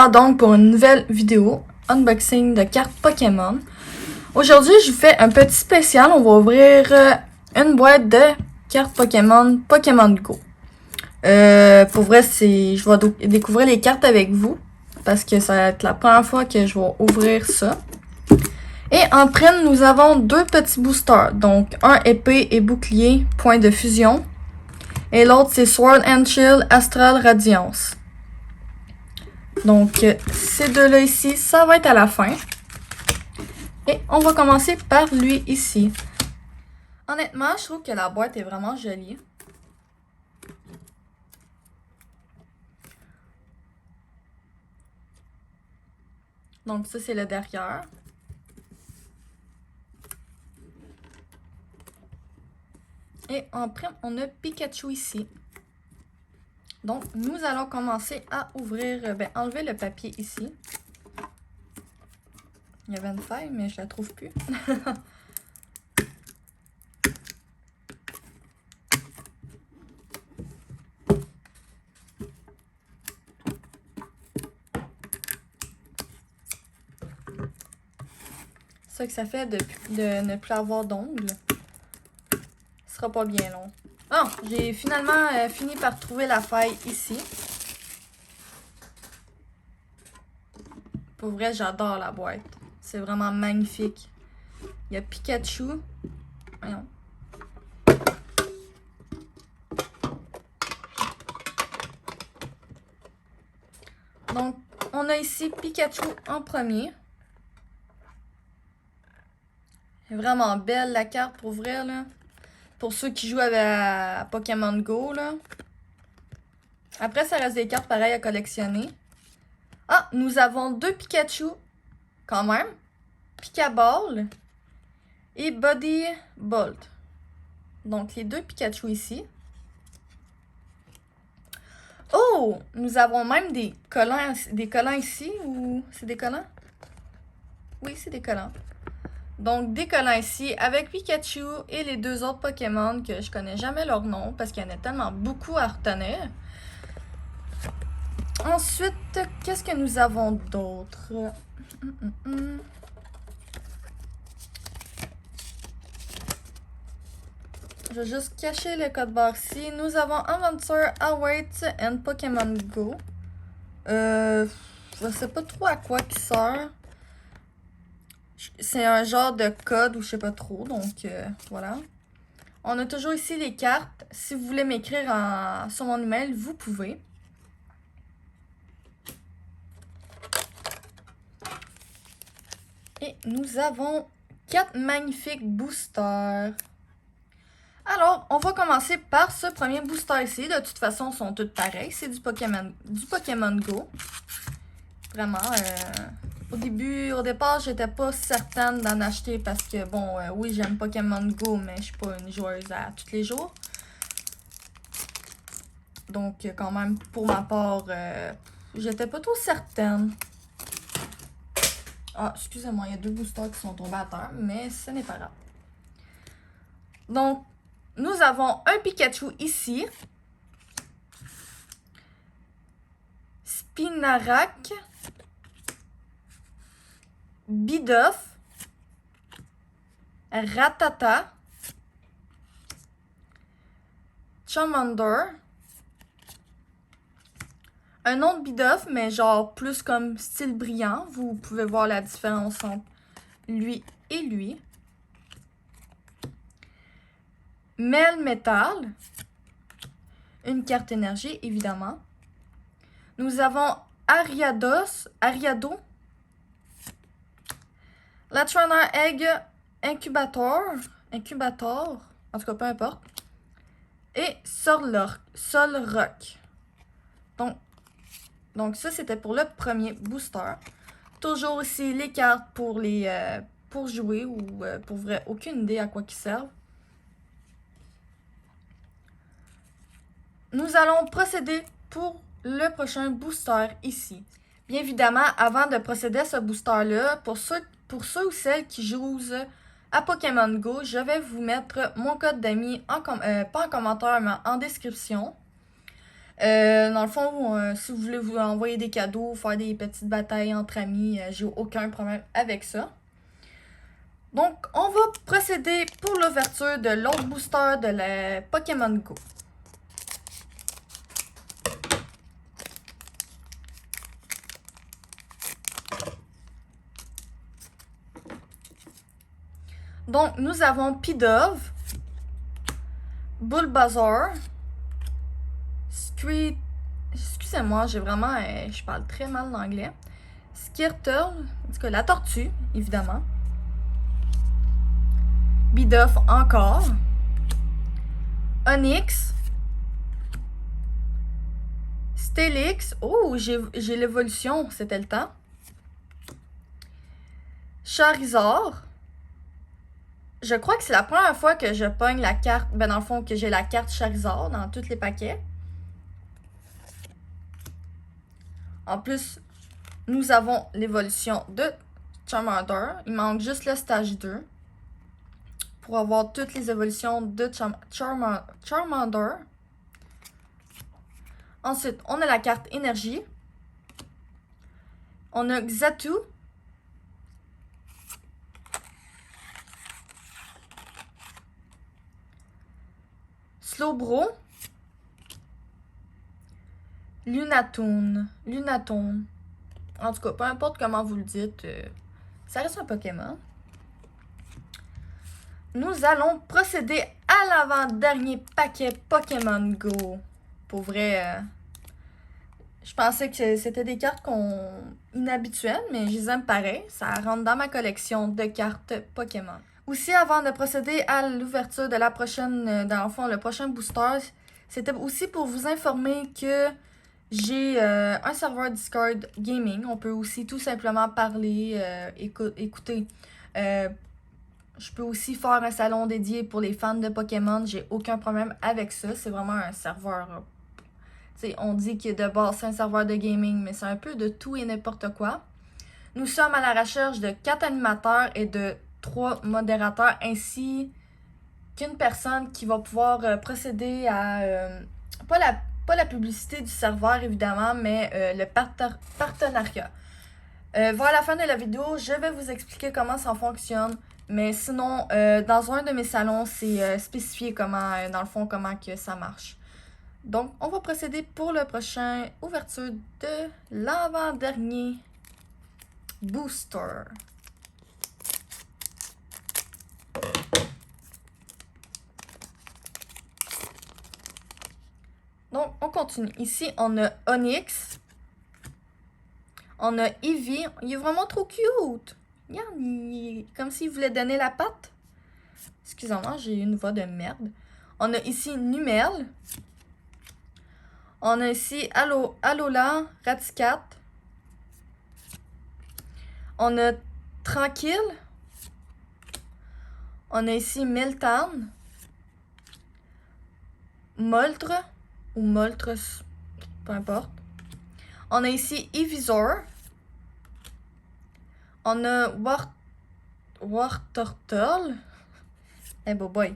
Pierre donc pour une nouvelle vidéo unboxing de cartes Pokémon. Aujourd'hui, je vous fais un petit spécial. On va ouvrir une boîte de cartes Pokémon Go. Pour vrai, je vais découvrir les cartes avec vous parce que ça va être la première fois que je vais ouvrir ça. Et en prime, nous avons deux petits boosters. Donc, un épée et bouclier, point de fusion. Et l'autre, c'est Sword and Shield Astral Radiance. Donc, ces deux-là ici, ça va être à la fin. Et on va commencer par lui ici. Honnêtement, je trouve que la boîte est vraiment jolie. Donc, ça, c'est le derrière. Et en prime, on a Pikachu ici. Donc, nous allons commencer à ouvrir, enlever le papier ici. Il y avait une feuille, mais je la trouve plus. C'est ça que ça fait de ne plus avoir d'ongles. Ce sera pas bien long. Oh, j'ai finalement fini par trouver la faille ici. Pour vrai, j'adore la boîte. C'est vraiment magnifique. Il y a Pikachu. Voyons. Donc, on a ici Pikachu en premier. C'est vraiment belle la carte pour vrai, là. Pour ceux qui jouent à Pokémon Go, là. Après, ça reste des cartes pareilles à collectionner. Ah, nous avons deux Pikachu, quand même. Pikaball et Body Bolt. Donc, les deux Pikachu ici. Oh! Nous avons même des collants ici, ou c'est des collants? Oui, c'est des collants. Donc, des collants ici avec Pikachu et les deux autres Pokémon que je connais jamais leur nom parce qu'il y en a tellement beaucoup à retenir. Ensuite, qu'est-ce que nous avons d'autre? Je vais juste cacher le code barre ici. Nous avons Adventure Awaits and Pokémon Go. Je sais pas trop à quoi qui sert. C'est un genre de code ou je sais pas trop. Donc, voilà. On a toujours ici les cartes. Si vous voulez m'écrire sur mon email, vous pouvez. Et nous avons 4 magnifiques boosters. Alors, on va commencer par ce premier booster ici. De toute façon, ils sont tous pareils. C'est du Pokémon Go. Vraiment, au départ, j'étais pas certaine d'en acheter parce que, bon, oui, j'aime Pokémon Go, mais je suis pas une joueuse à tous les jours. Donc, quand même, pour ma part, j'étais pas trop certaine. Ah, excusez-moi, il y a deux boosters qui sont tombés à terre, mais ce n'est pas grave. Donc, nous avons un Pikachu ici. Spinarak. Bidoof. Rattata. Charmander. Un autre Bidoof, mais genre plus comme style brillant. Vous pouvez voir la différence entre lui et lui. Melmetal. Une carte énergie, évidemment. Nous avons Ariado. Latrona Egg Incubator. En tout cas, peu importe. Et Solrock. Donc ça, c'était pour le premier booster. Toujours aussi les cartes pour pour jouer ou pour vrai, aucune idée à quoi ils servent. Nous allons procéder pour le prochain booster ici. Bien évidemment, avant de procéder à ce booster-là, pour ceux ou celles qui jouent à Pokémon Go, je vais vous mettre mon code d'amis, pas en commentaire, mais en description. Dans le fond, si vous voulez vous envoyer des cadeaux, faire des petites batailles entre amis, j'ai aucun problème avec ça. Donc, on va procéder pour l'ouverture de l'autre booster de la Pokémon Go. Donc, nous avons Pidove, Bulbasaur, Street... Excusez-moi, j'ai vraiment... je parle très mal l'anglais. Squirtle, en tout cas la tortue, évidemment. Bidoof encore. Onix. Steelix. Oh, j'ai l'évolution, c'était le temps. Charizard. Je crois que c'est la première fois que je pogne la carte, ben dans le fond que j'ai la carte Charizard dans tous les paquets. En plus, nous avons l'évolution de Charmander. Il manque juste le stage 2 pour avoir toutes les évolutions de Charmander. Ensuite, on a la carte énergie. On a Xatu. Slowbro. Lunatone. En tout cas, peu importe comment vous le dites, ça reste un Pokémon. Nous allons procéder à l'avant-dernier paquet Pokémon Go. Pour vrai, je pensais que c'était des cartes inhabituelles, mais je les aime pareil. Ça rentre dans ma collection de cartes Pokémon. Aussi, avant de procéder à l'ouverture de la prochaine, dans le fond, le prochain booster, c'était aussi pour vous informer que j'ai un serveur Discord Gaming. On peut aussi tout simplement parler, écouter. Je peux aussi faire un salon dédié pour les fans de Pokémon. J'ai aucun problème avec ça. C'est vraiment un serveur... T'sais, on dit que de base, c'est un serveur de gaming, mais c'est un peu de tout et n'importe quoi. Nous sommes à la recherche de 4 animateurs et de 3 modérateurs, ainsi qu'une personne qui va pouvoir procéder à... pas la publicité du serveur, évidemment, mais le partenariat. Vers la fin de la vidéo, je vais vous expliquer comment ça fonctionne. Mais sinon, dans un de mes salons, c'est spécifié comment, dans le fond, comment que ça marche. Donc, on va procéder pour le prochain ouverture de l'avant-dernier booster. Donc, on continue. Ici, on a Onix. On a Eevee. Il est vraiment trop cute. Regarde, il est comme s'il voulait donner la patte. Excusez-moi, j'ai une voix de merde. On a ici Numel. On a ici Alola, Raticat. On a Tranquille. On a ici Miltan. Moltre. Ou Moltres, peu importe. On a ici Ivysaur. On a Wartortle. Eh boy.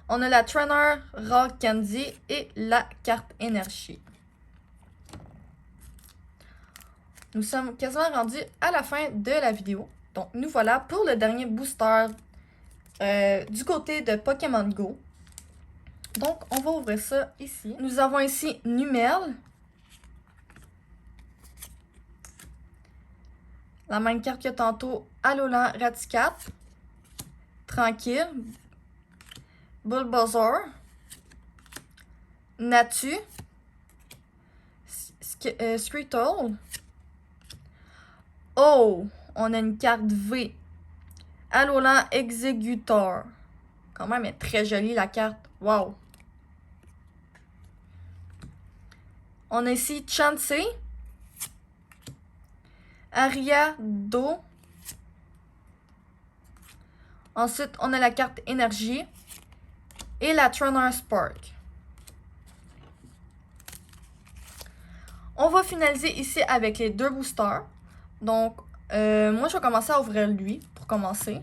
On a la Trainer Raw Candy et la carte énergie. Nous sommes quasiment rendus à la fin de la vidéo. Donc, nous voilà pour le dernier booster du côté de Pokémon Go. Donc, on va ouvrir ça ici. Nous avons ici Numel. La même carte que tantôt, Alolan Raticat. Tranquille. Bulbasaur. Natu. Squirtle. Oh! On a une carte V. Alolan Executor. Quand même, elle est très jolie la carte. Wow! On a ici Chansey. Ariado. Ensuite, on a la carte énergie. Et la Trainer Spark. On va finaliser ici avec les 2 boosters. Donc, moi, je vais commencer à ouvrir lui pour commencer.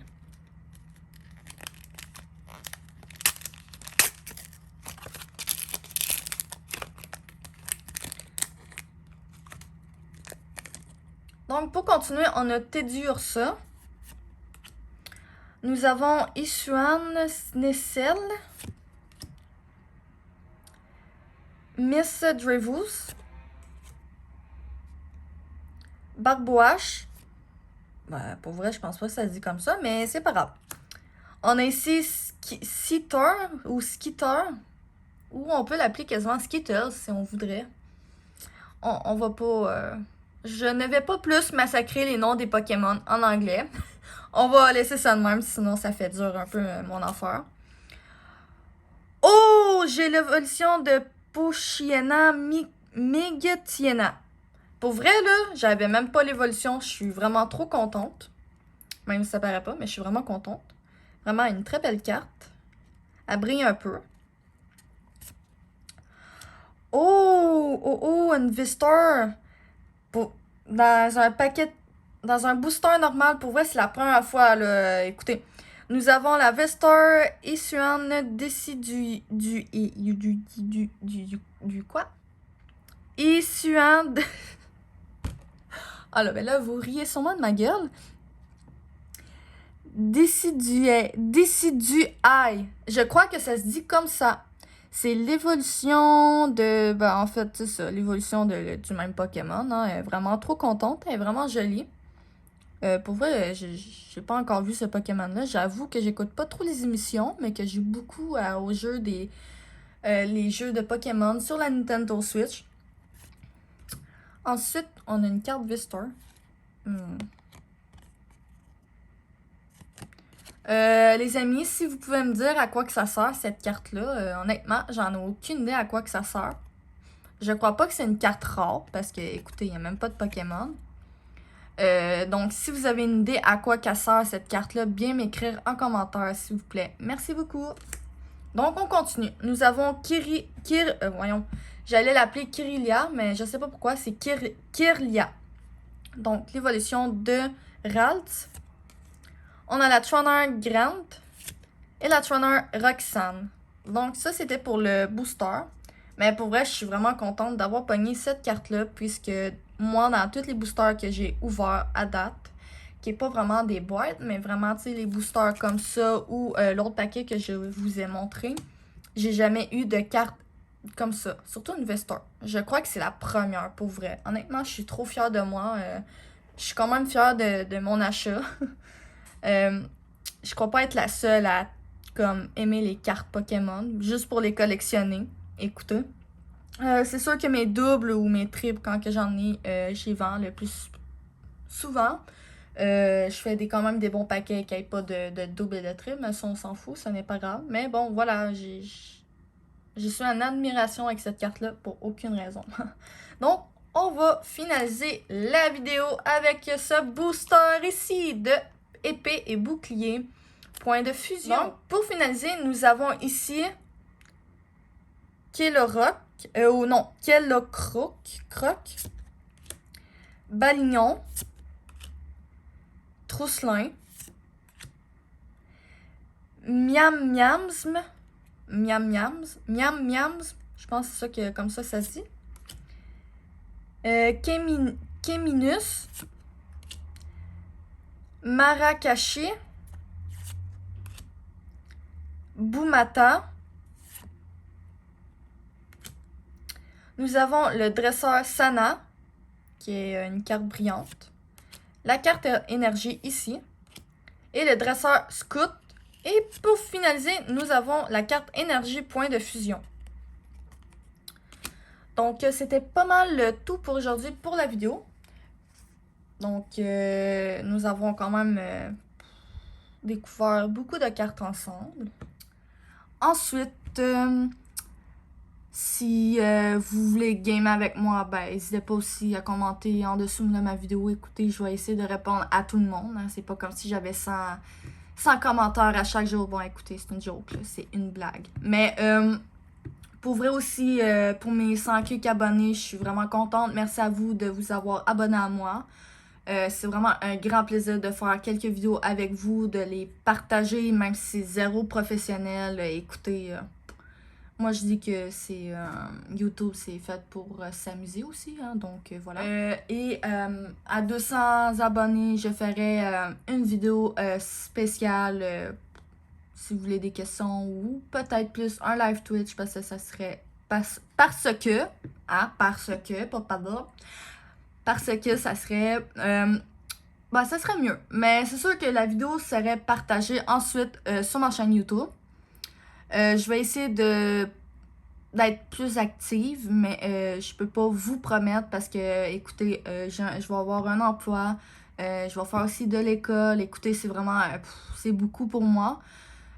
Donc, pour continuer, on a Teddiursa. Nous avons Isuan Snessel. Miss Drevous. Barbouache. Ben, pour vrai, je pense pas que ça se dit comme ça, mais c'est pas grave. On a ici Skitter ou Skitter. Ou on peut l'appeler quasiment Skittles si on voudrait. On va pas... Je ne vais pas plus massacrer les noms des Pokémon en anglais. On va laisser ça de même, sinon ça fait dur un peu mon affaire. Oh! J'ai l'évolution de Pochiena Migetiena. Pour vrai, là, j'avais même pas l'évolution. Je suis vraiment trop contente. Même si ça paraît pas, mais je suis vraiment contente. Vraiment une très belle carte. Elle brille un peu. Oh, une Vistor. Dans un paquet, dans un booster normal, pour vrai, c'est la première fois, là. Écoutez, nous avons la Vistor Isuan Décidu du quoi? Isuan. Ah là, ben là, vous riez sûrement de ma gueule. Decidueye. Je crois que ça se dit comme ça. C'est l'évolution de... Ben, en fait, c'est ça, l'évolution du même Pokémon. Hein. Elle est vraiment trop contente. Elle est vraiment jolie. Pour vrai, j'ai pas encore vu ce Pokémon-là. J'avoue que j'écoute pas trop les émissions, mais que j'ai beaucoup aux jeux les jeux de Pokémon sur la Nintendo Switch. Ensuite, on a une carte Vistor. Les amis, si vous pouvez me dire à quoi que ça sert, cette carte-là, honnêtement, j'en ai aucune idée à quoi que ça sert. Je crois pas que c'est une carte rare, parce que, écoutez, il n'y a même pas de Pokémon. Donc, si vous avez une idée à quoi qu'elle sert, cette carte-là, bien m'écrire en commentaire, s'il vous plaît. Merci beaucoup. Donc, on continue. Nous avons voyons, j'allais l'appeler Kirlia, mais je sais pas pourquoi, c'est Kirlia. Donc, l'évolution de Ralts. On a la Trainer Grant et la Trainer Roxanne. Donc ça, c'était pour le booster. Mais pour vrai, je suis vraiment contente d'avoir pogné cette carte-là, puisque moi, dans tous les boosters que j'ai ouverts à date, qui n'est pas vraiment des boîtes, mais vraiment, tu sais, les boosters comme ça ou l'autre paquet que je vous ai montré, j'ai jamais eu de carte comme ça. Surtout une Vestor. Je crois que c'est la première, pour vrai. Honnêtement, je suis trop fière de moi. Je suis quand même fière de mon achat. Je crois pas être la seule à comme aimer les cartes Pokémon, juste pour les collectionner. Écoutez, c'est sûr que mes doubles ou mes triples, quand que j'en ai, j'y vends le plus souvent. Je fais quand même des bons paquets qui n'aient pas de double et de triple, mais ça on s'en fout, ça n'est pas grave. Mais bon, voilà, j'ai suis en admiration avec cette carte-là pour aucune raison. Donc, on va finaliser la vidéo avec ce booster ici de épée et bouclier. Point de fusion. Donc, pour finaliser, nous avons ici Kelloroc, Kellocroc, Balignon, Trousselin, Miam Miams, je pense que c'est ça que comme ça se dit. Kéminus, Marakashi, Boumata. Nous avons le dresseur Sana, qui est une carte brillante. La carte énergie ici. Et le dresseur Scout. Et pour finaliser, nous avons la carte énergie point de fusion. Donc, c'était pas mal le tout pour aujourd'hui pour la vidéo. Donc, nous avons quand même découvert beaucoup de cartes ensemble. Ensuite, si vous voulez gamer avec moi, ben, n'hésitez pas aussi à commenter en dessous de ma vidéo. Écoutez, je vais essayer de répondre à tout le monde. Hein. C'est pas comme si j'avais 100 commentaires à chaque jour. Bon, écoutez, c'est une joke, c'est une blague. Mais pour vrai aussi, pour mes 100 quelques abonnés, je suis vraiment contente. Merci à vous de vous avoir abonné à moi. C'est vraiment un grand plaisir de faire quelques vidéos avec vous, de les partager, même si c'est zéro professionnel. Écoutez, moi je dis que c'est YouTube, c'est fait pour s'amuser aussi, hein, donc voilà. À 200 abonnés, je ferai une vidéo spéciale si vous voulez des questions ou peut-être plus un live Twitch parce que ça serait parce que pas pardon, parce que ça serait ça serait mieux. Mais c'est sûr que la vidéo serait partagée ensuite sur ma chaîne YouTube. Je vais essayer d'être plus active, mais je peux pas vous promettre parce que, écoutez, je vais avoir un emploi, je vais faire aussi de l'école. Écoutez, c'est vraiment, c'est beaucoup pour moi.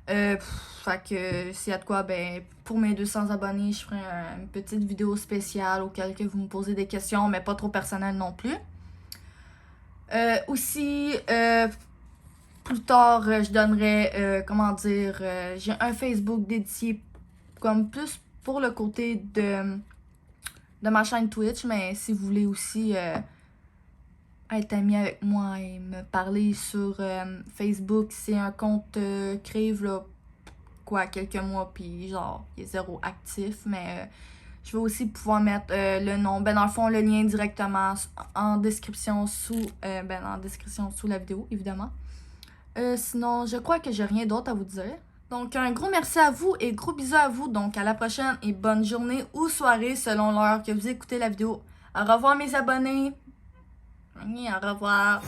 Fait que s'il y a de quoi, ben, pour mes 200 abonnés, je ferai une petite vidéo spéciale auquel que vous me posez des questions, mais pas trop personnelles non plus. Aussi, plus tard, je donnerai, j'ai un Facebook dédié comme plus pour le côté de ma chaîne Twitch, mais si vous voulez aussi être ami avec moi et me parler sur Facebook, c'est un compte créé là, quelques mois, puis genre, il est zéro actif, mais je vais aussi pouvoir mettre le nom, dans le fond, le lien directement en description sous la vidéo, évidemment. Sinon, je crois que j'ai rien d'autre à vous dire. Donc, un gros merci à vous et gros bisous à vous. Donc, à la prochaine et bonne journée ou soirée selon l'heure que vous écoutez la vidéo. Au revoir mes abonnés. Au revoir.